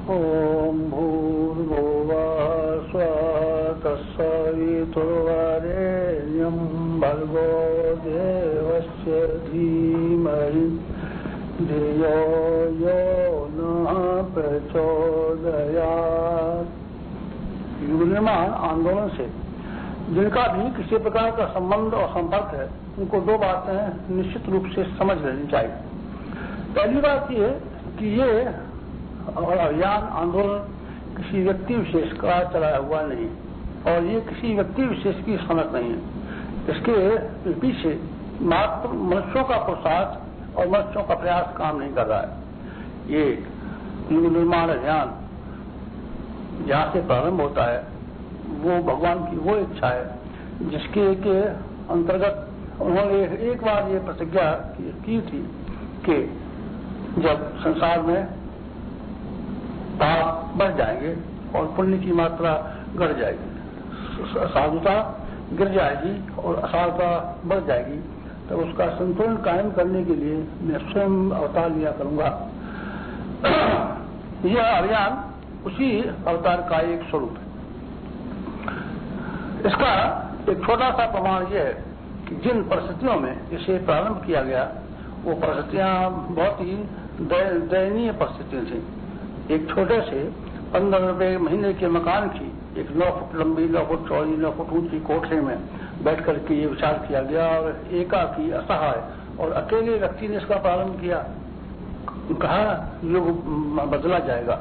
ओम भूर्भुवः स्वः तत्सवितुर्वरेण्यं भर्गो देवस्य धीमहि धियो यो नः प्रचोदयात्। युग निर्माण आंदोलन से जिनका भी किसी प्रकार का संबंध और संपर्क है, उनको दो बातें निश्चित रूप से समझ लेनी चाहिए। पहली बात ये कि ये अभियान आंदोलन किसी व्यक्ति विशेष का चलाया हुआ नहीं और ये किसी व्यक्ति विशेष की समझ नहीं है। इसके पीछे मात्र मनुष्यों का पुरुषार्थ और मनुष्यों का प्रयास काम नहीं कर रहा है। ये युग निर्माण अभियान जहाँ से प्रारंभ होता है वो भगवान की वो इच्छा है जिसके के अंतर्गत उन्होंने एक बार ये प्रतिज्ञा की थी कि जब संसार में पाप बढ़ जाएंगे और पुण्य की मात्रा घट जाएगी, साधुता गिर जाएगी और असाधुता बढ़ जाएगी, तब उसका संतुलन कायम करने के लिए मैं स्वयं अवतार लिया करूंगा। यह अभियान उसी अवतार का एक स्वरूप है। इसका एक छोटा सा प्रमाण यह है कि जिन परिस्थितियों में इसे प्रारंभ किया गया वो परिस्थितियां बहुत ही दयनीय परिस्थितियां थी। एक छोटे से 15 रुपए महीने के मकान की एक 9 फुट लंबी, 9 फुट चौड़ी, 9 फुट ऊंची कोठरी में बैठ करके ये विचार किया गया और एकाकी, असहाय और अकेले व्यक्ति ने इसका प्रारंभ किया। कहा युग बदला जाएगा,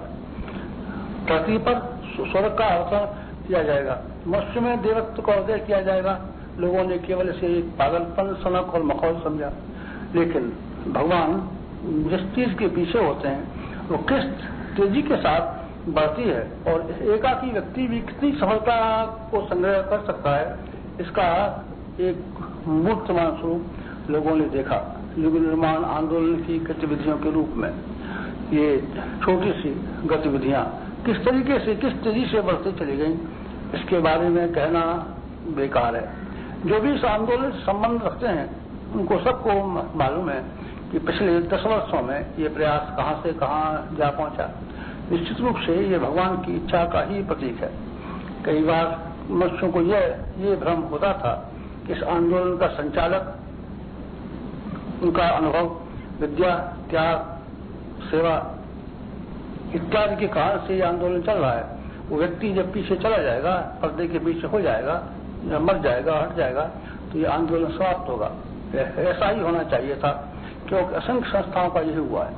धरती पर स्वर्ग का अवतरण किया जाएगा, मनुष्य में देवत्व का उदय किया जाएगा। लोगों ने केवल इसे एक पागलपन, सनक और मखौल समझा। लेकिन भगवान जिस चीज के पीछे होते हैं वो किस तेजी के साथ बढ़ती है और एकाकी व्यक्ति भी कितनी सफलता को संग्रह कर सकता है, इसका एक मूर्तमान स्वरूप लोगों ने देखा युग निर्माण आंदोलन की गतिविधियों के रूप में। ये छोटी सी गतिविधियां किस तरीके से, किस तेजी से बढ़ती चली गई, इसके बारे में कहना बेकार है। जो भी इस आंदोलन से संबंध रखते हैं उनको सबको मालूम है कि पिछले 10 वर्षों में ये प्रयास कहां से कहां जा पहुंचा। निश्चित रूप से ये भगवान की इच्छा का ही प्रतीक है। कई बार मनुष्यों को ये भ्रम होता था कि इस आंदोलन का संचालक, उनका अनुभव, विद्या, त्याग, सेवा इत्यादि के कारण से ये आंदोलन चल रहा है। वो व्यक्ति जब पीछे चला जाएगा, पर्दे के पीछे हो जाएगा या मर जाएगा, हट जाएगा, तो ये आंदोलन समाप्त होगा। ऐसा ही होना चाहिए था, क्योंकि असंख्य संस्थाओं का यही हुआ है।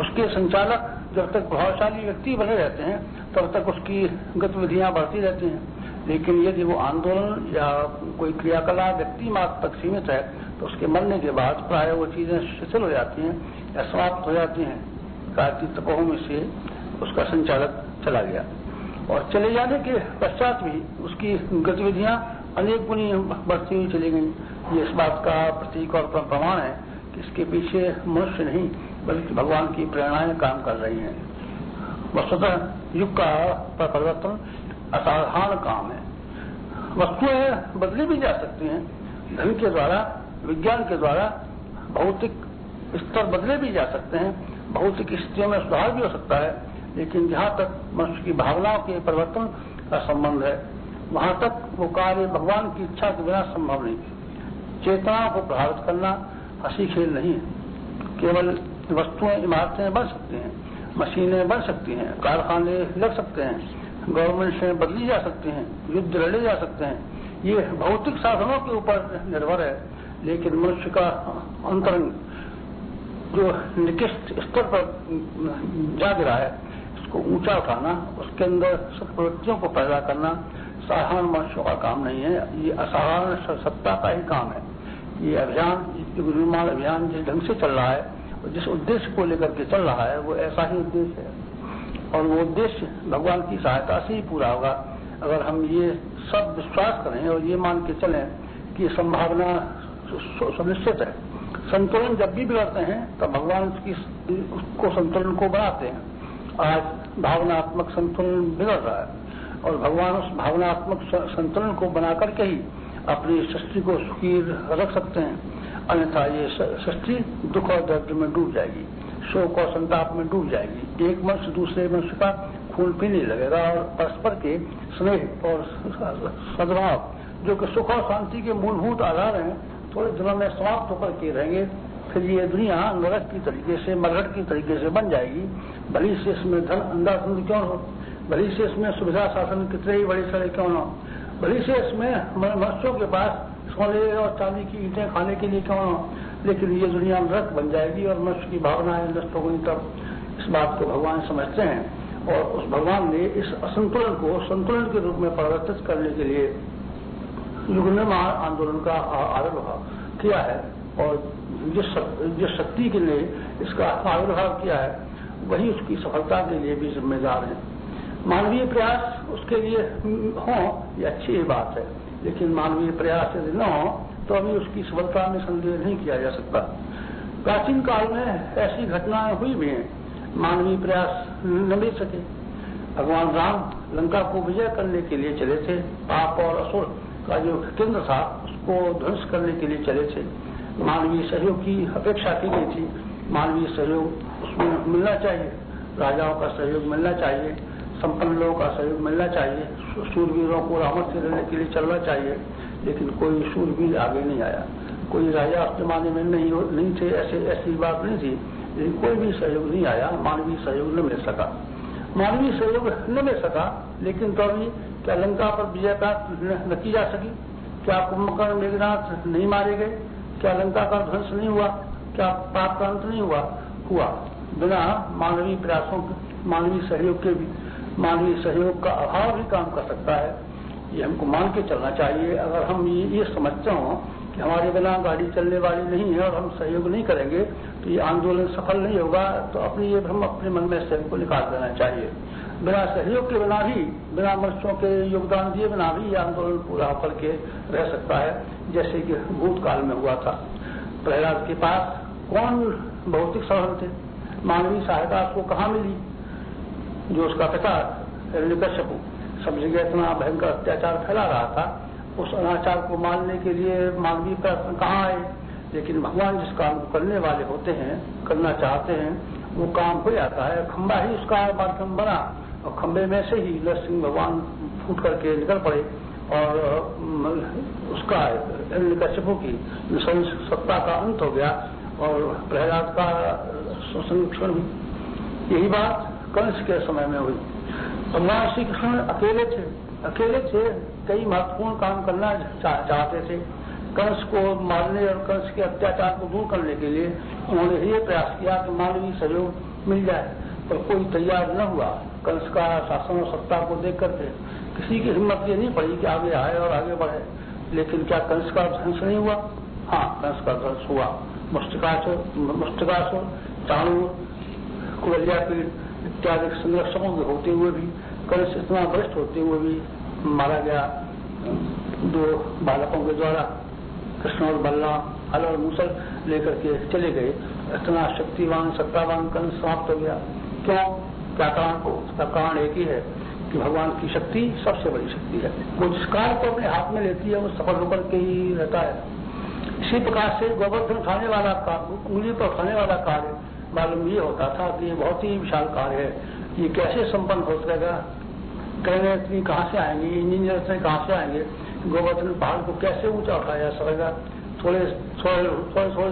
उसके संचालक जब तक प्रभावशाली व्यक्ति बने रहते हैं तब तक उसकी गतिविधियां बढ़ती रहती हैं। लेकिन यदि वो आंदोलन या कोई क्रियाकलाप व्यक्ति मात्र तक सीमित है तो उसके मरने के बाद प्राय वो चीजें शिथिल हो जाती हैं या समाप्त हो जाती हैं। कार्तिक तपोभूमि से उसका संचालक चला गया और चले जाने के पश्चात भी उसकी गतिविधियां अनेक गुनी बढ़ती हुई चली गई। ये इस बात का प्रतीक और प्रमाण है कि इसके पीछे मनुष्य नहीं बल्कि भगवान की प्रेरणाएं काम कर रही हैं। वस्तुतः युग का परिवर्तन असाधारण काम है। वस्तुएं बदली भी जा सकती हैं, धन के द्वारा, विज्ञान के द्वारा भौतिक स्तर बदले भी जा सकते हैं, भौतिक स्थितियों में सुधार भी हो सकता है। लेकिन जहाँ तक मनुष्य की भावनाओं के परिवर्तन का संबंध है वहां तक वो कार्य भगवान की इच्छा के बिना संभव नहीं। चेतना को प्रभावित करना हंसी खेल नहीं है। केवल वस्तुएं, इमारतें बन सकती हैं, मशीनें बन सकती हैं, कारखाने लग सकते हैं, गवर्नमेंट बदली जा सकती हैं, युद्ध लड़े जा सकते हैं। ये भौतिक साधनों के ऊपर निर्भर है। लेकिन मनुष्य का अंतरंग जो निकृष्ट स्तर पर जा गिरा है, इसको ऊंचा उठाना, उसके अंदर सत्प्रवृत्तियों को पैदा करना साधारण मनुष्यों का काम नहीं है। ये असाधारण सत्ता का ही काम है। ये अभियान, युग निर्माण अभियान जिस ढंग से चल रहा है और जिस उद्देश्य को लेकर के चल रहा है वो ऐसा ही उद्देश्य है और वो उद्देश्य भगवान की सहायता से ही पूरा होगा। अगर हम ये सब विश्वास करें और ये मान के चलें कि संभावना सुनिश्चित है। संतुलन जब भी बिगड़ते हैं तब भगवान उसको संतुलन को बनाते हैं। आज भावनात्मक संतुलन बिगड़ रहा है और भगवान उस भावनात्मक संतुलन को बना करके ही अपनी सृष्टि को सुखी रख सकते हैं। अन्यथा ये सृष्टि दुख और दर्द में डूब जाएगी। शोक और संताप में डूब जाएगी। एक मनुष्य दूसरे मनुष्य का खून पीने लगेगा और परस्पर के स्नेह और सद्भाव जो कि सुख और शांति के मूलभूत आधार हैं, थोड़े दिनों में समाप्त होकर के रहेंगे। फिर ये दुनिया नरक की तरीके से, मरघट की तरीके से बन जाएगी। भली से इसमें धन अंधाधुंध क्यों हो, भली से इसमें सुविधा शासन कितने ही बड़े सड़े क्यों न हो, भली से इसमें मनुष्यों के पास सोने और चांदी की ईंटें खाने के लिए क्यों न हो, लेकिन ये दुनिया नरक बन जाएगी और मनुष्य की भावनाएं नष्ट हो गई। तब इस बात को भगवान समझते हैं और उस भगवान ने इस असंतुलन को संतुलन के रूप में परिवर्तित करने के लिए युग निर्माण आंदोलन का आविर्भाव किया है। और जिस शक्ति के लिए इसका आविर्भाव किया है वही उसकी सफलता के लिए भी जिम्मेदार है। मानवीय प्रयास उसके लिए हो ये अच्छी बात है, लेकिन मानवीय प्रयास यदि न हो तो अभी उसकी सफलता में संदेह नहीं किया जा सकता। प्राचीन काल में ऐसी घटनाएं हुई भी हैं, मानवीय प्रयास न मिल सके। भगवान राम लंका को विजय करने के लिए चले थे, पाप और असुर का जो केंद्र था उसको ध्वंस करने के लिए चले थे। मानवीय सहयोग की अपेक्षा की गई थी, मानवीय सहयोग उसमें मिलना चाहिए, राजाओं का सहयोग मिलना चाहिए, संपन्न लोगों का सहयोग मिलना चाहिए, शूरवीरों को रावण से लड़ने के लिए चलना चाहिए। लेकिन कोई शूरवीर आगे नहीं आया, कोई राजा उस जमाने में नहीं थे, ऐसी बात नहीं थी, लेकिन कोई भी सहयोग नहीं आया, मानवीय सहयोग न मिल सका। मानवीय सहयोग न मिल सका, लेकिन तो अभी क्या लंका पर विजय प्राप्त न की जा सकी? क्या कुंभकर्ण मेघनाथ नहीं मारे गए? क्या लंका का ध्वंस नहीं हुआ? क्या पाप का अंत नहीं हुआ? बिना मानवीय प्रयासों मानवीय सहयोग के भी मानवीय सहयोग का अभाव भी काम कर सकता है। ये हमको मान के चलना चाहिए। अगर हम ये समझते हो कि हमारे बिना गाड़ी चलने वाली नहीं है और हम सहयोग नहीं करेंगे तो ये आंदोलन सफल नहीं होगा, तो अपनी ये भ्रम अपने मन में से हमको निकाल देना चाहिए। बिना सहयोग के बिना भी, बिना मनुष्यों के योगदान दिए बिना भी ये आंदोलन पूरा होकर के रह सकता है, जैसे कि भूतकाल में हुआ था। प्रहलाद के पास कौन भौतिक साधन थे? मानवीय सहायता उसको कहाँ मिली? जो उसका पिता हिरण्यकश्यप सब जगह इतना भयंकर अत्याचार फैला रहा था, उस अनाचार को मारने के लिए मानवीय प्रयत्न कहाँ आए? लेकिन भगवान जिस काम को करने वाले होते हैं, करना चाहते हैं, वो काम हो जाता है। खंबा ही उसका माध्यम बना और खंबे में से ही नरसिंह भगवान फूट करके निकल पड़े और उसका हिरण्यकश्यप की सत्ता का अंत हो गया और प्रहलाद का संरक्षण भी। यही बात कंस के समय में हुई। भगवान श्री कृष्ण अकेले थे, कई महत्वपूर्ण काम करना चाहते थे। कंस को मारने और कंस के अत्याचार को दूर करने के लिए उन्होंने ये प्रयास किया कि मानवीय सहयोग मिल जाए, पर कोई तैयार न हुआ। कंस का शासन और सत्ता को देख करके किसी की हिम्मत ये नहीं पड़ी कि आगे आए और आगे बढ़े। लेकिन क्या कंस का ध्वंस नहीं हुआ? हाँ, कंस का ध्वंस हुआ। मुष्टिकासुर, चाणूर, कुबल्यापीठ इत्यादि संरक्षकों के होते हुए भी, कंस इतना भ्रष्ट होते हुए भी मारा गया। 2 बालकों के द्वारा कृष्ण और बलराम हल और मूसल लेकर के चले गए। इतना शक्तिवान सत्तावान कंस समाप्त हो गया। क्यों? क्या कारण? उसका कारण एक ही है कि भगवान की शक्ति सबसे बड़ी शक्ति है। वो जिस कार्य को अपने हाथ में लेती है वो सफल होकर के ही रहता है। इसी प्रकार से गोवर्धन उठाने वाला कार्य, उंगली पर उठाने वाला कार्य मालूम ये होता था कि ये बहुत ही विशाल कार्य है, ये कैसे संपन्न हो सकेगा? ट्रेनें इतनी कहाँ से आएंगी, इंजीनियर इतने कहाँ से आएंगे? गोवर्धन पहाड़ को कैसे ऊंचा उठाया जा सकेगा? थोड़े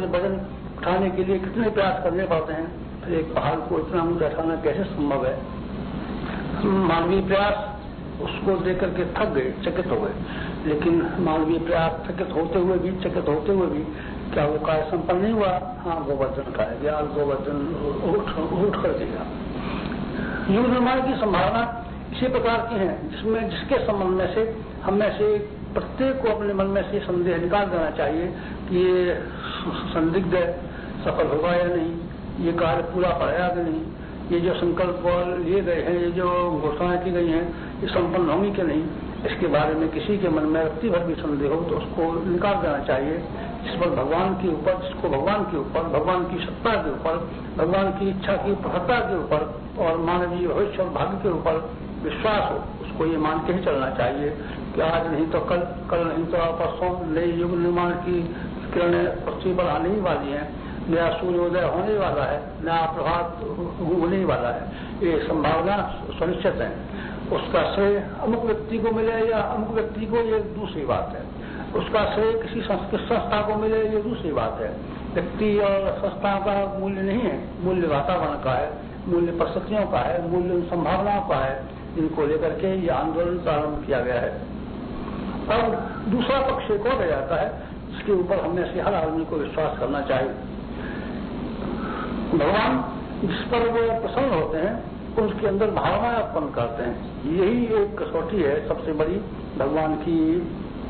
वजन उठाने के लिए कितने प्रयास करने पड़ते हैं, फिर एक पहाड़ को इतना ऊंचा उठाना कैसे संभव है? मानवीय प्रयास उसको देख करके थक गए, चकित हो गए। लेकिन मानवीय प्रयास चकित होते हुए भी क्या वो कार्य संपन्न नहीं हुआ? हाँ, गोवर्धन उठाया गया और गोवर्धन उठ कर देगा। युग निर्माण की संभावना इसी प्रकार की है जिसके संबंध में से हम में से प्रत्येक को अपने मन में से संदेह निकाल देना चाहिए कि ये संदिग्ध सफल होगा या नहीं, ये कार्य पूरा पड़ेगा कि नहीं, ये जो संकल्प लिए गए हैं, ये जो घोषणाएं की गई हैं, ये संपन्न होंगी कि नहीं, इसके बारे में किसी के मन में रत्ती भर भी संदेह हो तो उसको निकाल देना चाहिए। जिस पर भगवान के ऊपर, जिसको भगवान के ऊपर, भगवान की सत्ता के ऊपर, भगवान की इच्छा की प्रखरता के ऊपर और मानवीय भविष्य और भाग्य के ऊपर विश्वास हो, उसको ये मान के ही चलना चाहिए कि आज नहीं तो कल नहीं तो परसों नई युग निर्माण की किरणें पृथ्वी पर आने ही वाली हैं। नया सूर्योदय होने वाला है, नया प्रभात होने वाला है, ये संभावना सुनिश्चित है। उसका श्रेय अमुक व्यक्ति को मिले या अमुक व्यक्ति को, ये दूसरी बात है। उसका श्रेय किसी संस्था को मिले, ये दूसरी बात है। व्यक्ति और संस्था का मूल्य नहीं है, मूल्य वातावरण का है, मूल्य परिस्थितियों का है, मूल्य संभावनाओं का है, जिनको लेकर के ये आंदोलन प्रारंभ किया गया है। और दूसरा पक्ष एक और रह जाता है, जिसके ऊपर हमें से हर आदमी को विश्वास करना चाहिए। भगवान जिस पर वो प्रसन्न होते हैं, उसके अंदर भावनाएं उत्पन्न करते हैं। यही एक कसौटी है सबसे बड़ी भगवान की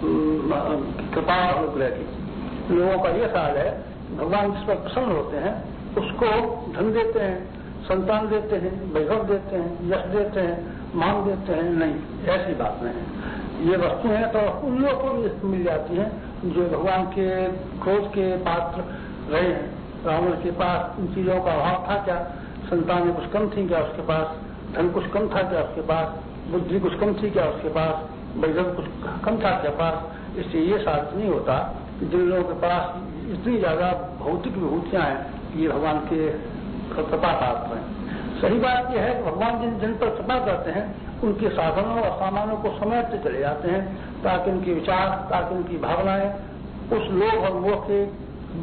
कृपा अनुग्रह की। लोगों का ये ख्याल है, भगवान जिस पर प्रसन्न होते हैं उसको धन देते हैं, संतान देते हैं, वैभव देते हैं, यश देते हैं, मान देते हैं। नहीं, ऐसी बात नहीं है। ये वस्तुएं तो उन लोगों को भी मिल जाती हैं जो भगवान के क्रोध के पात्र रहे हैं। रावण के पास इन चीजों का अभाव था क्या? संतानें कुछ कम थी क्या उसके पास? धन कुछ कम था क्या उसके पास? बुद्धि कुछ कम थी क्या उसके पास? वैभव कुछ कम था क्या पास? इससे ये साबित नहीं होता कि जिन लोगों के पास इतनी ज्यादा भौतिक विभूतियां हैं, ये भगवान के कृपा पात्र हैं। सही बात यह है कि भगवान जिन पर कृपा करते हैं, उनके साधनों और सामानों को समेटते चले जाते हैं, ताकि उनके विचार, ताकि उनकी भावनाएं उस लोभ और मोह के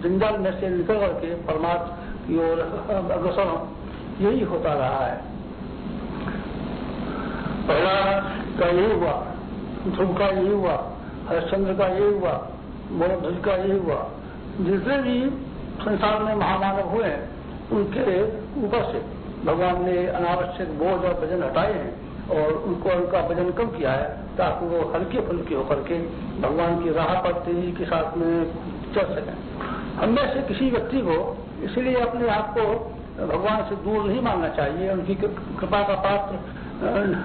जंजाल में से निकल करके परमात्मा की ओर अग्रसर हो। यही होता रहा है। पहला का यही हुआ, ध्रुव का यही हुआ, हरिश्चंद्र का यही हुआ, मोरध्वज का यही हुआ। जितने भी संसार में महामानव हुए हैं, उनके ऊपर से भगवान ने अनावश्यक बोझ और वजन हटाए हैं और उनका वजन कम किया है, ताकि वो हल्के फुल्के होकर के भगवान की राह पर तेजी के साथ में चल सकें। हमें से किसी व्यक्ति को इसलिए अपने आप को भगवान से दूर नहीं मानना चाहिए, उनकी कृपा का पात्र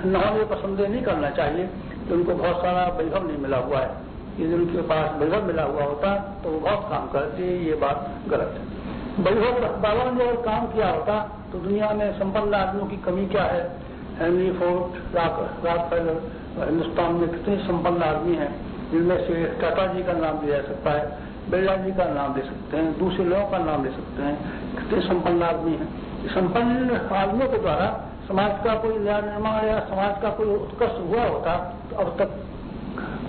न होने पर संदेह नहीं करना चाहिए कि उनको बहुत सारा वैभव नहीं मिला हुआ है। यदि उनके पास वैभव मिला हुआ होता तो वो बहुत काम करते, ये बात गलत है। वैभव बाबा ने अगर काम किया होता तो दुनिया में संपन्न आदमियों की कमी क्या है? हेनरी फोर्ड, रॉकफेलर, हिंदुस्तान में कितने संपन्न आदमी हैं, जिनमें से टाटा जी का नाम लिया जा सकता है, बिरला जी का नाम ले सकते हैं, दूसरे लोगों का नाम ले सकते हैं। कितने संपन्न आदमी हैं। संपन्न आदमियों के द्वारा समाज का कोई नया निर्माण या समाज का कोई उत्कर्ष हुआ होता तो अब तक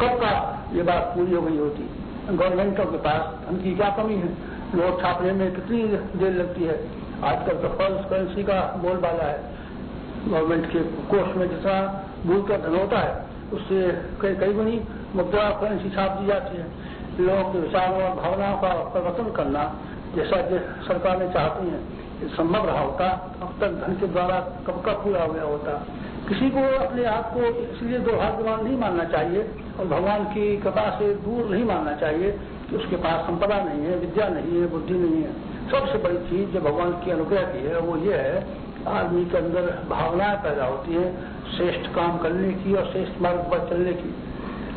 कब का ये बात पूरी हो गई होती। गवर्नमेंटों के पास धन की क्या कमी है? नोट छापने में कितनी देर लगती है? आजकल तो फॉल्स करेंसी का बोलबाला है। गवर्नमेंट के कोष में जितना भूल का धन होता है, उससे कई गुनी मुद्रा करेंसी छाप दी जाती है। लोगों के विचारों और भावनाओं का परिवर्तन करना, जैसा कि सरकारें चाहती हैं, संभव रहा होता, अब तक धन के द्वारा कब का पूरा हो गया होता। किसी को अपने आप को इसलिए दुर्भाग्यवान नहीं मानना चाहिए और भगवान की कृपा से दूर नहीं मानना चाहिए कि उसके पास संपदा नहीं है, विद्या नहीं है, बुद्धि नहीं है। सबसे बड़ी चीज जो भगवान की अनुग्रह की है वो ये है, आदमी के अंदर भावनाएं पैदा होती है श्रेष्ठ काम करने की और श्रेष्ठ मार्ग पर चलने की।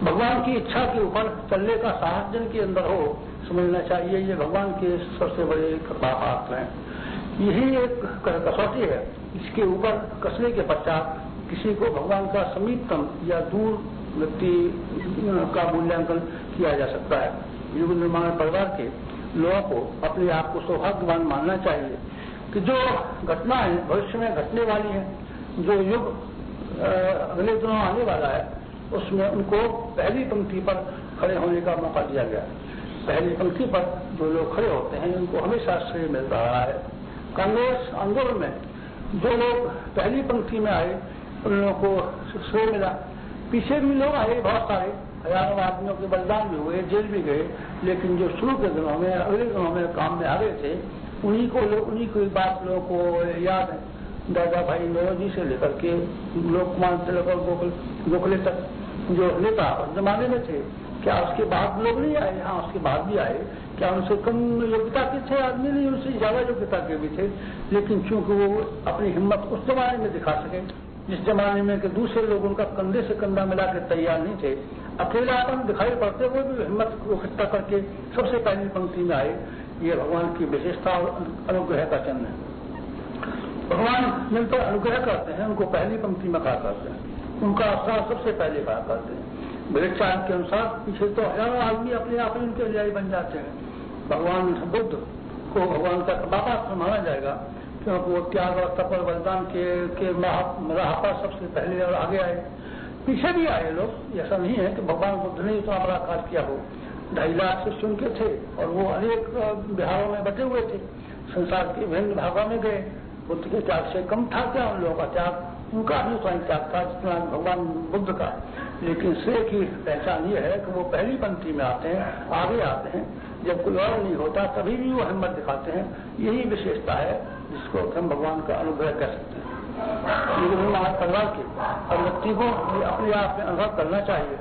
भगवान की इच्छा के ऊपर चलने का साहस जिनके अंदर हो, समझना चाहिए ये भगवान के सबसे बड़े कृपा पात्र हैं। यही एक कसौटी है, इसके ऊपर कसने के पश्चात किसी को भगवान का समीपतम या दूर व्यक्ति का मूल्यांकन किया जा सकता है। युग निर्माण परिवार के लोगों को अपने आप को सौभाग्यवान मानना चाहिए कि जो घटनाएं भविष्य में घटने वाली हैं, जो युग अगले दिनों आने वाला है, उसमें उनको पहली पंक्ति पर खड़े होने का मौका दिया गया। पहली पंक्ति पर जो लोग खड़े होते हैं उनको हमेशा श्रेय मिल रहा है। कांग्रेस आंदोलन में जो लोग पहली पंक्ति में आए उन लोगों को श्रेय मिला। पीछे भी लोग आए, बहुत सारे हजारों आदमियों के बलिदान भी हुए, जेल भी गए, लेकिन जो शुरू के दिनों में, अगले दिनों में काम में आ गए थे, उन्हीं को बात लोगों को याद है। दादा भाई नौरोजी से लेकर के लोकमान तिलक और गोखले तक जो नेता उस जमाने में थे, क्या उसके बाद लोग नहीं आए? हाँ, उसके बाद भी आए। क्या उनसे कम योग्यता के थे आदमी? नहीं, उनसे ज्यादा योग्यता के भी थे, लेकिन चूंकि वो अपनी हिम्मत उस जमाने में दिखा सके जिस जमाने में कि दूसरे लोग उनका कंधे से कंधा मिला के तैयार नहीं थे, अकेलापन दिखाई पड़ते हुए भी हिम्मत को इकट्ठा करके सबसे पहली पंक्ति में आए। ये भगवान की विशेषता और अनुग्रह का चिन्ह है। भगवान जिन पर अनुग्रह करते हैं उनको पहली पंक्ति में कहा करते हैं, उनका अवसर सबसे पहले कहा करते हैं। विवेकचांद के अनुसार पीछे तो हजारों आदमी अपने आप ही उनके अनुयायी बन जाते हैं। भगवान बुद्ध उसको भगवान का कृपापात्र माना जाएगा, क्योंकि वो त्याग और तप और बलिदान के राह पर सबसे पहले और आगे आए। पीछे भी आए लोग, ऐसा नहीं है कि भगवान बुद्ध ने इतना बड़ा कार्य किया हो। 2.5 लाख शिष्य उनके थे और वो अनेक बिहारों में बटे हुए थे, संसार के विभिन्न भागों में गए। बुद्ध के त्याग से कम था क्या उन लोगों का त्याग? उनका भी उतना त्याग था जितना भगवान बुद्ध का। लेकिन श्रेय की पहचान ये है कि वो पहली पंक्ति में आते हैं, आगे आते हैं, जब कोई और नहीं होता तभी भी वो हिम्मत दिखाते हैं। यही विशेषता है जिसको हम भगवान का अनुग्रह कह सकते हैं। लेकिन हमारे परिवार के हर व्यक्ति को अपने आप में अनुभव करना चाहिए,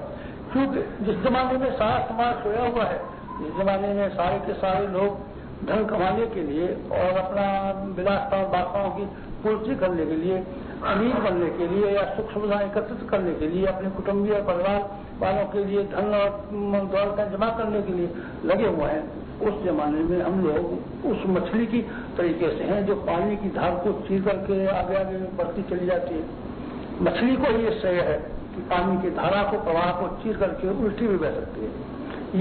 क्योंकि जिस जमाने में सारा समाज सोया हुआ है, जिस जमाने में सारे के सारे लोग धन कमाने के लिए और अपना विलासता और वासनाओं की पूर्ति करने के लिए, अमीर बनने के लिए या सुख सुविधा एकत्रित करने के लिए, अपने कुटुंबीय और परिवार वालों के लिए धन और दौलत जमा करने के लिए लगे हुए हैं, उस जमाने में हम लोग उस मछली की तरीके से हैं जो पानी की धार को चीर करके आगे आगे बढ़ती चली जाती है। मछली को ये श्रेय है कि पानी की धारा को, प्रवाह को चीर करके उल्टी भी बह सकती है।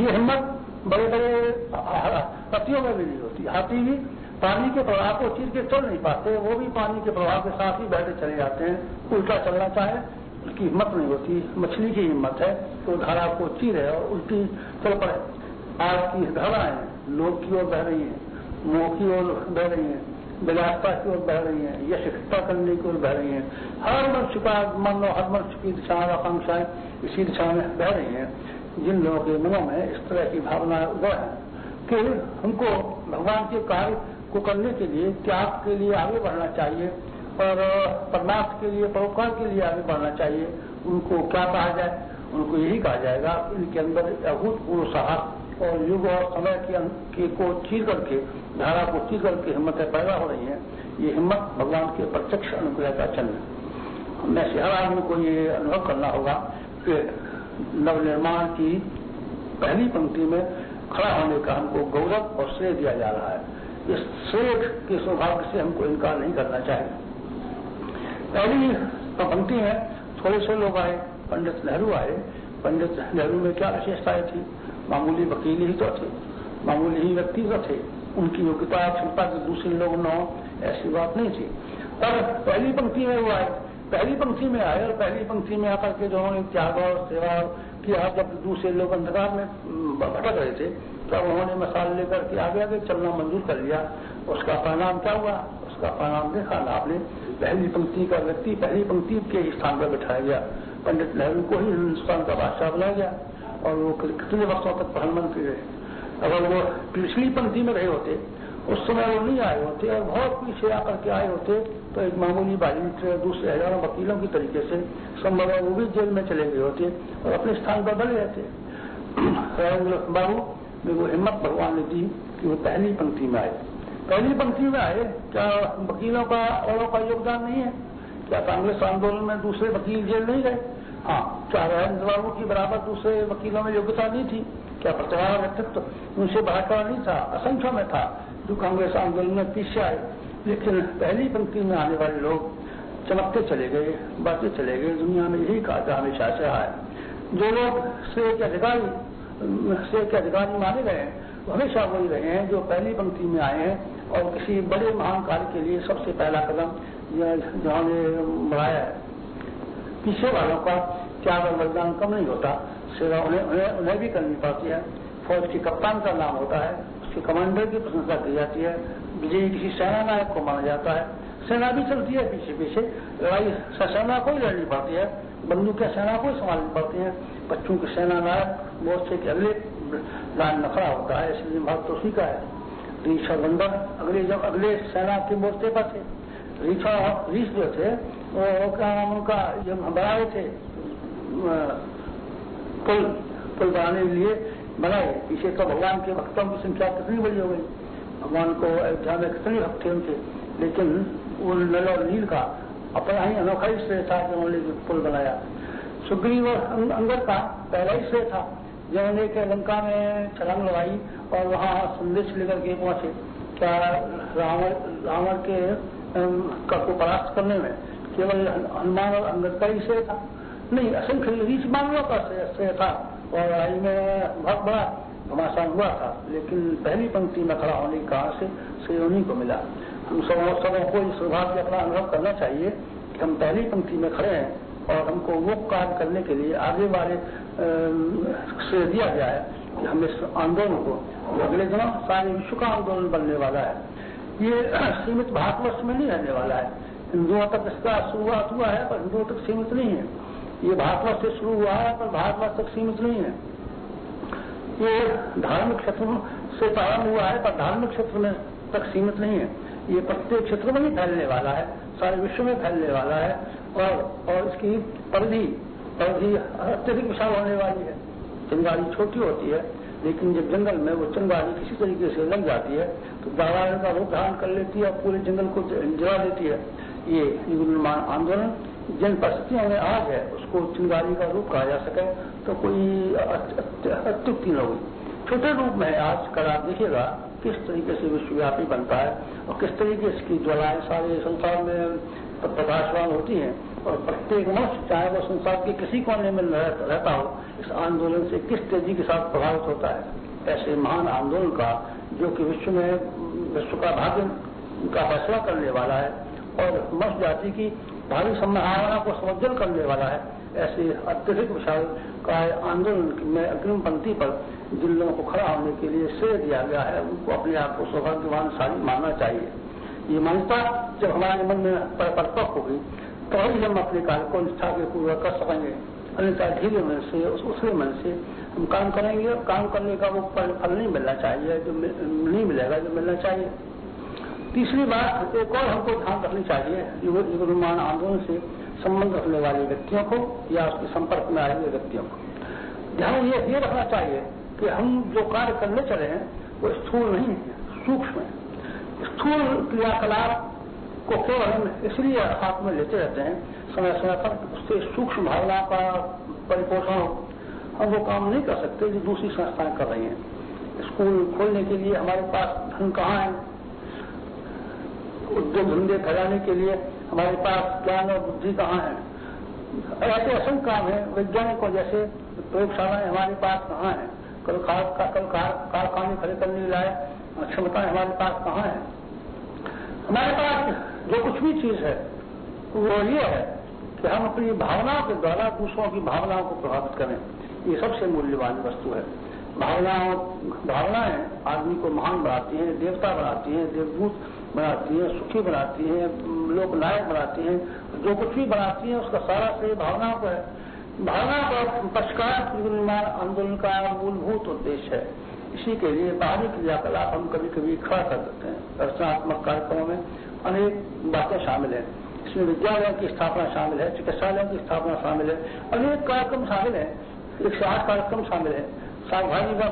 ये हिम्मत बड़े बड़े हाथियों में भी नहीं होती। हाथी भी पानी के प्रवाह को चीर के चल नहीं पाते, वो भी पानी के प्रवाह के साथ ही बहते चले जाते हैं। उल्टा चलना चाहे उसकी हिम्मत नहीं होती। मछली की हिम्मत है तो धारा को चीरे और उल्टी चल पड़े। आज की धाराएं लोभ की ओर बह रही है, मोह की ओर बह रही है, विलासता की ओर बह रही है, यश इकट्ठा करने की ओर बह रही है। हर मनुष्य का मन और हर मनुष्य की दिशाएं आकांक्षाएं इसी दिशा में बह रही हैं। जिन लोगों के मनों में इस तरह की भावना उदय है कि हमको भगवान के कार्य को करने के लिए, त्याग के लिए आगे बढ़ना चाहिए और परमार्थ के लिए, परोपकार के लिए आगे बढ़ना चाहिए, उनको क्या कहा जाए? उनको यही कहा जाएगा कि इनके अंदर अभूतपूर्व साहस और युग और समय के को चीर करके, धारा को चीर करके हिम्मतें पैदा हो रही हैं। ये हिम्मत भगवान के प्रत्यक्ष अनुग्रह का चिन्ह। में से हर आदमी को ये अनुभव करना होगा कि नवनिर्माण की पहली पंक्ति में खड़ा होने का हमको गौरव और श्रेय दिया जा रहा है। इस श्रेय के सौभाग्य से हमको इनकार नहीं करना चाहिए। पहली पंक्ति में थोड़े से लोग आए, पंडित नेहरू आए। पंडित नेहरू में क्या विशेषताएं थी? मामूली वकील ही तो थे, मामूली ही व्यक्ति तो थे। उनकी योग्यता क्षमता के दूसरे लोग न हो ऐसी बात नहीं थी। पर पहली पंक्ति में वो आए, पहली पंक्ति में आए और पहली पंक्ति में आकर के जो उन्होंने त्याग और सेवा किया। जब दूसरे लोग अंधकार में भटक रहे थे तब उन्होंने मसाल लेकर के आगे आगे चलना मंजूर कर लिया। उसका परिणाम क्या हुआ? उसका परिणाम देखा ना आपने। पहली पंक्ति का व्यक्ति पहली पंक्ति के स्थान पर बैठाया गया। पंडित नेहरू को ही हिंदुस्तान का बादशाह बनाया गया और वो कितने वर्षों तक प्रधानमंत्री रहे। अगर वो पिछली पंक्ति में रहे होते, उस समय वो नहीं आए होते और बहुत पीछे आकर के आए होते तो एक मामूली बाजी दूसरे हजारों वकीलों की तरीके से संभव है वो भी जेल में चले गए होते और अपने स्थान पर बने रहते। बाबू में वो हिम्मत भगवान ने दी कि वो पहली पंक्ति में आए। पहली पंक्ति में आए। क्या वकीलों का औरों का योगदान नहीं है? क्या कांग्रेस आंदोलन में दूसरे वकील जेल नहीं गए? हाँ। क्या राजेंद्र बाबू की बराबर दूसरे वकीलों में योग्यता नहीं थी? क्या प्रतिभा व्यक्तित्व उनसे बढ़कर नहीं था? असंख्य में था जो कांग्रेस आंदोलन में पीछे आए। लेकिन पहली पंक्ति में आने वाले लोग चमकते चले गए, बढ़ते चले गए। दुनिया में यही कहा हमेशा से है। जो लोग श्रेय के अधिकारी माने गए हैं वो हमेशा वही रहे हैं जो पहली पंक्ति में आए हैं और किसी बड़े महान कार्य के लिए सबसे पहला कदम जिन्होंने बढ़ाया है। पीछे वालों का त्याग और बलिदान कम नहीं होता, सेवा उन्हें भी करनी पड़ती है। फौज के कप्तान का नाम होता है, उसके कमांडर की प्रशंसा की जाती है। विजयी किसी सेना नायक को माना जाता है। सेना भी चलती है पीछे पीछे, लड़ाई सेना को ही लड़नी पड़ती है, बंदूकें सेना को ही संभालनी पड़ती हैं। बच्चों की सेना नायक मोर्चे के अगले लाइन में खड़ा होता है, इसलिए महत्व तो उसी का है। रीछ और बंदर जब अगले सेना के मोर्चे पर थे, रीछ जो थे वो क्या नाम उनका जब बनाए थे पुल बनाने के लिए बनाए। पीछे तो भगवान के भक्तों की संख्या कितनी बड़ी हो गई, भगवान को अयोध्या में कितने भक्त थे उनके। लेकिन वो नल और नील का अपना ही अनोखा ही श्रेय था कि उन्होंने पुल बनाया। सुग्रीव और अंगद का पहला ही श्रेय था जिन्होंने के लंका में छलांग लगाई और वहाँ संदेश लेकर के पहुंचे। क्या रावण के को परास्त करने में केवल हनुमान और अंगद का ही श्रेय था? नहीं, असंख्य रीछ मानवों का श्रेय था और लड़ाई में बहुत बड़ा घमासान हुआ था, लेकिन पहली पंक्ति में खड़ा होने का श्रेय उन्हीं को मिला। हम सबों को इस सौभाग्य अपना अनुभव करना चाहिए कि हम पहली पंक्ति में खड़े हैं और हमको वो कार्य करने के लिए आगे वाले श्रेय दिया गया है कि हम इस आंदोलन को, जो अगले दिनों सारे विश्व का आंदोलन बनने वाला है, ये सीमित भारतवर्ष में नहीं रहने वाला है। हिंदुओं तक इसका शुरुआत हुआ है पर हिंदुओं तक सीमित नहीं है। ये भारतवर्ष से शुरू हुआ है पर भारतवर्ष तक सीमित नहीं है। ये धार्मिक क्षेत्र से प्रारंभ हुआ है पर धार्मिक क्षेत्र में तक सीमित नहीं है। ये प्रत्येक क्षेत्र में ही फैलने वाला है, सारे विश्व में फैलने वाला है और इसकी परिधि अत्यधिक विशाल होने वाली है। चिंगारी छोटी होती है, लेकिन जब जंगल में वो चिंगारी किसी तरीके से लग जाती है तो दावानल का रूप धारण कर लेती है और पूरे जंगल को जला देती है। ये युग निर्माण आंदोलन जिन परिस्थितियों में आज है उसको चिंगारी का रूप कहा जा सके तो कोई अत्युक्ति न हुई। छोटे रूप में आज कल आप देखिएगा किस तरीके से विश्वव्यापी बनता है और किस तरीके से इसकी ज्वालाएं सारे संसार में प्रकाशवान होती हैं और प्रत्येक मनुष्य चाहे वो संसार के किसी कोने में रहता हो इस आंदोलन से किस तेजी के साथ प्रभावित होता है। ऐसे महान आंदोलन का जो कि विश्व का भाग्य का फैसला करने वाला है और मनुष्य जाति की भावी संभावना को समज्जल करने वाला है, ऐसे अत्यधिक विशाल का आंदोलन में अग्रिम पंक्ति पर जिन लोगों को खड़ा होने के लिए श्रेय दिया गया है उनको अपने आप को सौभाग्यवानशाली मानना चाहिए। ये मान्यता जब हमारे मन में परिपक्व होगी तभी हम अपने कार्य को निष्ठा के पूर्वक कर सकेंगे। अन्यथा ढीले मन से उसके मन से हम काम करेंगे, काम करने का वो फल नहीं मिलना चाहिए जो नहीं मिलेगा जो मिलना चाहिए। तीसरी बात एक और हमको ध्यान रखनी चाहिए युग निर्माण आंदोलन से संबंध रखने वाले व्यक्तियों को या उसके संपर्क में आए हुए व्यक्तियों को ध्यान ये रखना चाहिए कि हम जो कार्य करने चले हैं वो स्थूल नहीं है, सूक्ष्म है। स्थूल क्रियाकलाप को केवल हम इसलिए हाथ में लेते रहते हैं समय समय पर उससे सूक्ष्म भावना का परिपोषण हो, हम वो काम नहीं कर सकते जो दूसरी संस्थाएं कर रही हैं। स्कूल खोलने के लिए हमारे पास धन कहाँ है, उद्योग धंधे फैलाने के लिए हमारे पास ज्ञान और बुद्धि कहाँ है। ऐसे असंख्य काम है वैज्ञानिकों जैसे प्रयोगशालाएं हमारे पास कहाँ है, कल कारखाने खड़े करने लायक क्षमताएं हमारे पास कहाँ है। हमारे पास जो कुछ भी चीज है वो ये है कि हम अपनी भावनाओं के द्वारा दूसरों की भावनाओं को प्रभावित करें। ये सबसे मूल्यवान वस्तु है। भावनाएं आदमी को महान बनाती हैं, देवता बनाती हैं, देवदूत बनाती हैं, सुखी बनाती हैं, लोकनायक बनाती हैं। जो कुछ भी बनाती हैं उसका सारा श्रेय भावनाओं को है। भावना का परिष्कार निर्माण आंदोलन का मूलभूत उद्देश्य है। इसी के लिए बाहरी क्रियाकलाप हम कभी कभी खड़ा कर देते हैं। रचनात्मक कार्यक्रमों में अनेक बातें शामिल हैं। इसमें विद्यालयों की स्थापना शामिल है, चिकित्सालयों की स्थापना शामिल है, अनेक कार्यक्रम शामिल है, 108 कार्यक्रम शामिल है, सावधानी का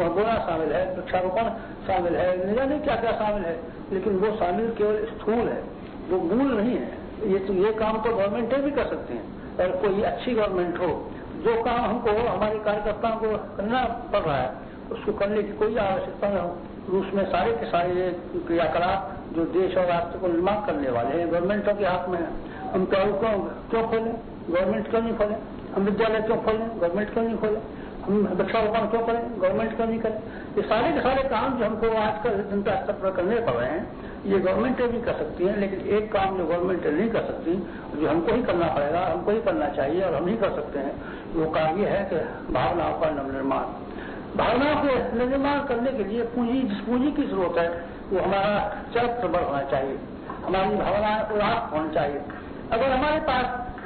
बोना शामिल है, वृक्षारोपण शामिल है, न जाने क्या क्या शामिल है। लेकिन वो शामिल केवल स्थूल है, वो मूल नहीं है। ये काम तो गवर्नमेंटें भी कर सकती हैं और कोई अच्छी गवर्नमेंट हो जो काम हमको हमारे कार्यकर्ताओं को करना पड़ रहा है उसको करने की कोई आवश्यकता न हो। उसमें सारे के सारे क्रियाकलाप जो देश और राष्ट्र को निर्माण करने वाले हैं गवर्नमेंटों के हाथ में है। हम क्यों खोलें, गवर्नमेंट क्यों नहीं खोलें? हम विद्यालय क्यों खोलें, गवर्नमेंट क्यों नहीं खोलें? हम वृक्षारोपण क्यों करें, गवर्नमेंट क्यों नहीं करें? ये सारे के सारे काम जो हमको आजकल जनता स्तर पर करने पड़ रहे हैं ये गवर्नमेंटें भी कर सकती हैं। लेकिन एक काम जो गवर्नमेंटें नहीं कर सकती, जो हमको ही करना पड़ेगा, हमको ही करना चाहिए और हम ही कर सकते हैं, वो काम ये है कि भावनाओं का नवनिर्माण। भावनाओं के निर्माण करने के लिए जिस पूंजी की जरूरत है वो हमारा चरित्र बल होना चाहिए, हमारी भावनाएं उदात्त होनी चाहिए। अगर हमारे पास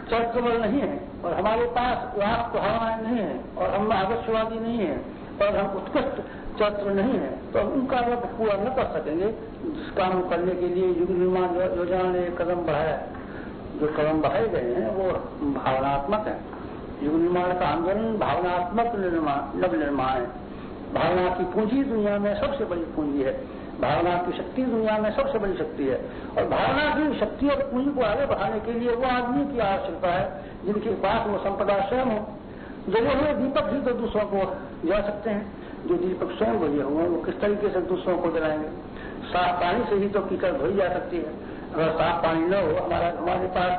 चरित्र बल नहीं है और हमारे पास उदात्त भावनाएं नहीं है और हम आदर्शवादी नहीं है और हम उत्कृष्ट चरित्र नहीं है तो हम उनका अर्थ पूरा न कर सकेंगे जिस काम करने के लिए युग निर्माण योजना ने कदम बढ़ाया है। जो कदम बढ़ाए गए हैं वो भावनात्मक है। युग निर्माण का आंदोलन भावनात्मक नव निर्माण है। भावना की पूंजी दुनिया में सबसे बड़ी पूंजी है, भावना की शक्ति दुनिया में सबसे बड़ी शक्ति है और भावना की शक्ति और पूंजी को आगे बढ़ाने के लिए वो आदमी की आवश्यकता है जिनके पास वो संपदा स्वयं हो। जले हुए दीपक ही तो दूसरों को जला सकते हैं, जो दीपक स्वयं बजे हुए वो किस तरीके से दूसरों को जलाएंगे? साफ पानी से ही तो कीचड़ धोई जा सकती है। अगर साफ पानी न हो, हमारे पास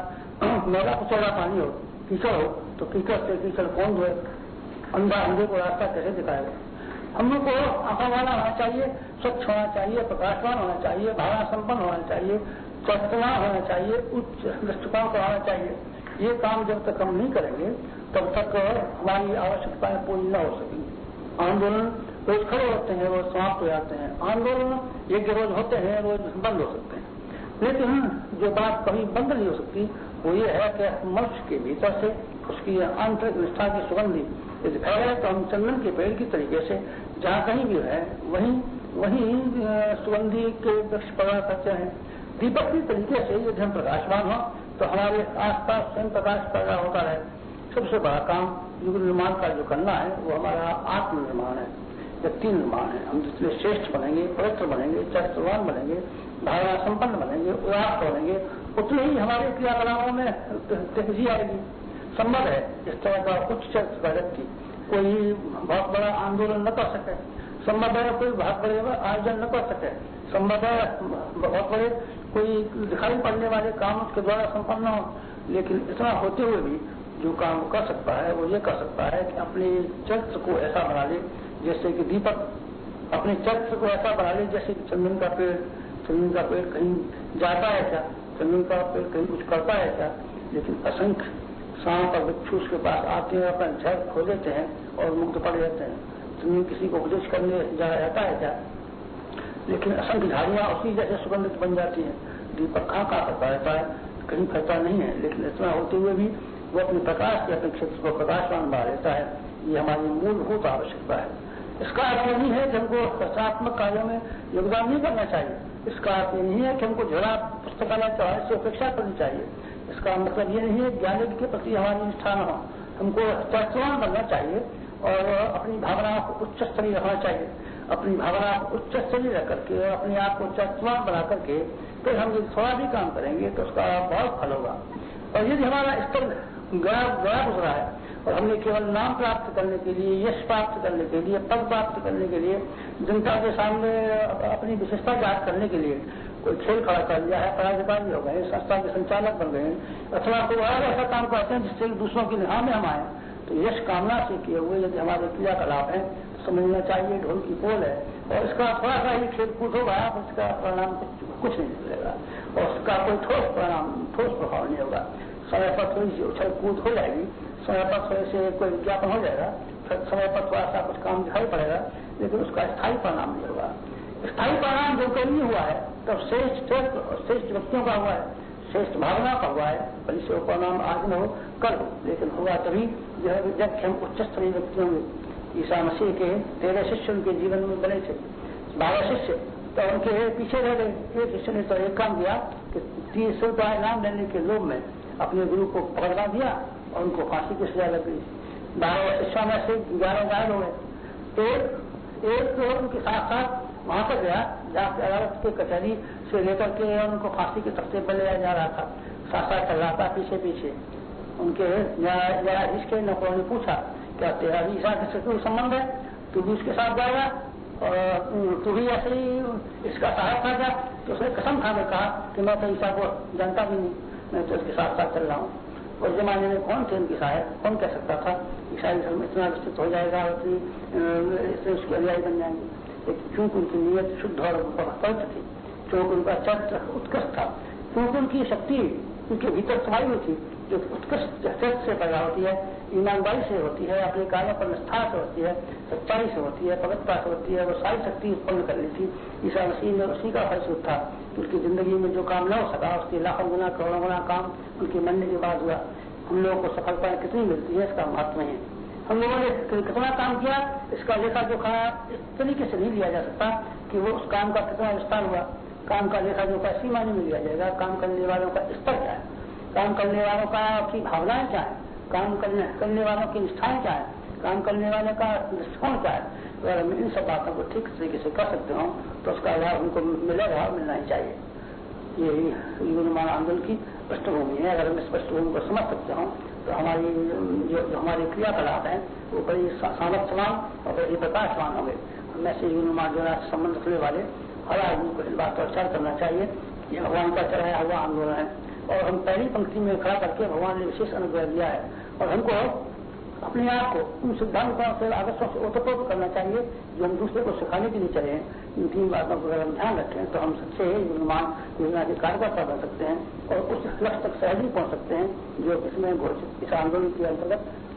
मैला कुचौड़ा पानी हो, कीचड़ हो, तो कीचड़ से कीचड़ कौन धोए? अंधा अंधे को रास्ता कैसे दिखाएगा? हम लोग को आंखा वाला होना चाहिए, स्वच्छ होना चाहिए, प्रकाशवान होना चाहिए, भावना संपन्न होना चाहिए, चौकना होना चाहिए, उच्च दृष्टिकोण का होना चाहिए। ये काम जब तक हम नहीं करेंगे तब तक हमारी आवश्यकताएं पूरी न हो सकेंगी। आंदोलन रोज खड़े होते हैं, रोज समाप्त हो जाते हैं। आंदोलन एक रोज होते हैं, रोज बंद हो सकते हैं। लेकिन जो बात कभी बंद नहीं हो सकती वो ये है कि मनुष्य के भीतर से उसकी आंतरिक निष्ठा की सुगंधी यदि फैले तो हम चंदन के पेड़ की तरीके से जहाँ कहीं भी है वहीं सुगंधी के वृक्ष पैदा करते हैं। दीपक की तरीके से यदि हम प्रकाशवान हो तो हमारे आसपास स्वयं प्रकाश पैदा होता है। सबसे बड़ा काम युग निर्माण का जो करना है वो हमारा आत्मनिर्माण है, व्यक्ति निर्माण है। हम जितने श्रेष्ठ बनेंगे, पवित्र बनेंगे, चरित्रवान बनेंगे, भावना संपन्न बनेंगे, उदार बनेंगे, उतने ही हमारे क्रियाकलापों में तेजी आएगी। संभव है इस तरह का उच्च चरित्र का व्यक्ति कोई बहुत बड़ा आंदोलन न कर सके, संभव है कोई बहुत बड़े आयोजन न कर सके, संभव है बहुत बड़े कोई दिखाई पड़ने वाले काम उसके द्वारा संपन्न हो, लेकिन इतना होते हुए भी जो काम कर सकता है वो ये कर सकता है कि अपने चरित्र को ऐसा बना ले जैसे कि दीपक अपने चरित्र को ऐसा बना ले जैसे कि चंदन का पेड़ कहीं जाता है क्या, चंदन का पेड़ कहीं कुछ करता है क्या। लेकिन असंख्य सांप और बिच्छू उसके पास आते हैं, अपना झर खो देते हैं और मुक्त पड़ जाते हैं। चंदन किसी को उपदेश करने जाता है क्या, लेकिन असंख्य झाड़ियां उसी जैसे सुगंधित बन जाती हैं। दीपक कहाँ करता रहता है, कहीं फैलता नहीं है, लेकिन इतना होते हुए भी वो अपने प्रकाश के अपने क्षेत्र को प्रकाशवान बना लेता है। ये हमारी मूलभूत आवश्यकता है। इसका अर्थ ये नहीं है कि हमको रचनात्मक कार्यों में योगदान नहीं करना चाहिए। इसका अर्थ ये नहीं है कि हमको जरा पुस्तकालय चढ़ाने से अपेक्षा करनी चाहिए। इसका मतलब ये नहीं है ज्ञान के प्रति हमारी निष्ठा न हो। हमको चरित्रवान बनना चाहिए और अपनी भावनाओं को उच्च स्तरीय रखना चाहिए। अपनी भावना को उच्च स्तरीय रख करके अपने आप को चरित्रवान बना करके फिर हम यदि थोड़ा भी काम करेंगे तो उसका बहुत फल होगा। और यदि हमारा स्तर गया गुजरा है और हमने केवल नाम प्राप्त करने के लिए, यश प्राप्त करने के लिए, पद प्राप्त करने के लिए, जनता के सामने अपनी विशेषता जाहिर करने के लिए कोई खेल खड़ा कर लिया है, पदाधिकारी हो गए, संस्था के संचालक बन गए, अथवा कोई और ऐसा काम करते हैं जिससे दूसरों की निगाह में हम आए, तो यश कामना से किए हुए यदि हमारे क्रियाकलाप है तो समझना चाहिए ढोल की पोल है और इसका थोड़ा सा ही खेल कूद होगा तो इसका परिणाम कुछ नहीं निकलेगा और उसका कोई ठोस प्रभाव नहीं होगा। समय पर थोड़ी सी उछल कूद हो जाएगी, समय पर थोड़े से कोई विज्ञापन हो जाएगा, समय पर थोड़ा सा कुछ काम दिखाई पड़ेगा, लेकिन उसका स्थायी परिणाम नहीं होगा। स्थायी परिणाम जब कभी नहीं हुआ है तब श्रेष्ठ व्यक्तियों का हुआ है, श्रेष्ठ भावना का हुआ है। भले से वो परिणाम आज न हो कल हो, लेकिन होगा तभी जब हम उच्च स्तरीय व्यक्ति होंगे। ईसा मसीह के 13 शिष्य उनके जीवन में बने थे, 12 शिष्य तो उनके पीछे रह गए। एक शिष्य ने तो एक काम किया कि 30 रुपया इनाम लेने के लोभ में अपने गुरु को पकड़वा दिया और उनको फांसी की सजा लग गई। 12 शिष्यों में से 11 घायल हो गए। एक तो उनके साथ साथ वहां पर गया जहाँ के अदालत के कचहरी से लेकर के उनको फांसी के तख्ते पर ले जा रहा था, साथ साथ चल रहा था पीछे। उनके न्यायाधीश के नौकरों ने पूछा क्या तेरा भी ईसा से कोई संबंध है, तू भी उसके साथ जाएगा और तू भी ऐसे ही इसका सहायक था क्या। तो उसने कसम खा कर कहा कि मैं तो ईसा को जानता भी नहीं, मैं तो इसके साथ साथ चल रहा हूँ। उस जमाने में कौन थे उनके सहायक, कौन कह सकता था ईसाई धर्म इतना विस्तृत हो जाएगा, इससे उसके अनुयायी बन जाएंगे। लेकिन क्योंकि उनकी नीयत शुद्ध और पवित्र थी, क्योंकि उनका चरित्र उत्कृष्ट था, क्योंकि उनकी शक्ति उनके भीतर समाई हुई थी जो उत्कृष्ट चरित्र से पैदा होती है, ईमानदारी से होती है, अपने कार्यों पर निष्ठा से होती है, सच्चाई से होती है, पवित्रता से होती है। वो सारी शक्ति उत्पन्न कर ली थी। ईसा मसीह में उसी का फलस्वरूप था। उनकी जिंदगी में जो काम न हो सका उसके लाखों गुना करोड़ों गुना काम उनके मरने के बाद हुआ। हम लोगों को सफलता कितनी मिलती है इसका महत्व है। हम लोगों ने कितना काम किया इसका लेखा जोखा इस तरीके से नहीं लिया जा सकता कि वो उस काम का कितना विस्तार हुआ। काम का लेखा जोखा इसी मायने में लिया जाएगा काम करने वालों का स्तर क्या है, काम करने वालों की भावनाएं क्या है, काम करने वालों की निष्ठाएं क्या है, काम करने वाले का दृष्टिकोण क्या है। तो अगर हम इन सब बातों को ठीक तरीके से कर सकते हो तो उसका लाभ उनको मिलेगा, मिलना ही चाहिए। यही युग निर्माण आंदोलन की पृष्ठभूमि है। अगर हम इस पृष्ठभूमि को समझ सकते हो तो हमारी जो हमारे क्रियाकलाप हैं वो बड़ी सामर्थ्यवान और बड़ी प्रकाशवान होंगे। हमें से युग निर्माण जो संबंध रखने वाले हर आदमी को इस बात पर विचार करना चाहिए कि भगवान का चढ़ाया हुआ आंदोलन है और हम पहली पंक्ति में खड़ा करके भगवान ने विशेष अनुग्रह दिया है और हमको अपने आप को उन सिद्धांतों से आदर्शों से ओतप्रोत करना चाहिए जो हम दूसरे को सिखाने के लिए चले हैं। इन 3 बातों को अगर हम ध्यान रखें तो हम सच्चे निर्माण योजना के कार्यकर्ता बन सकते हैं और उस लक्ष्य तक सहज ही पहुंच सकते हैं जो इसमें घोषित इस आंदोलन के अंतर्गत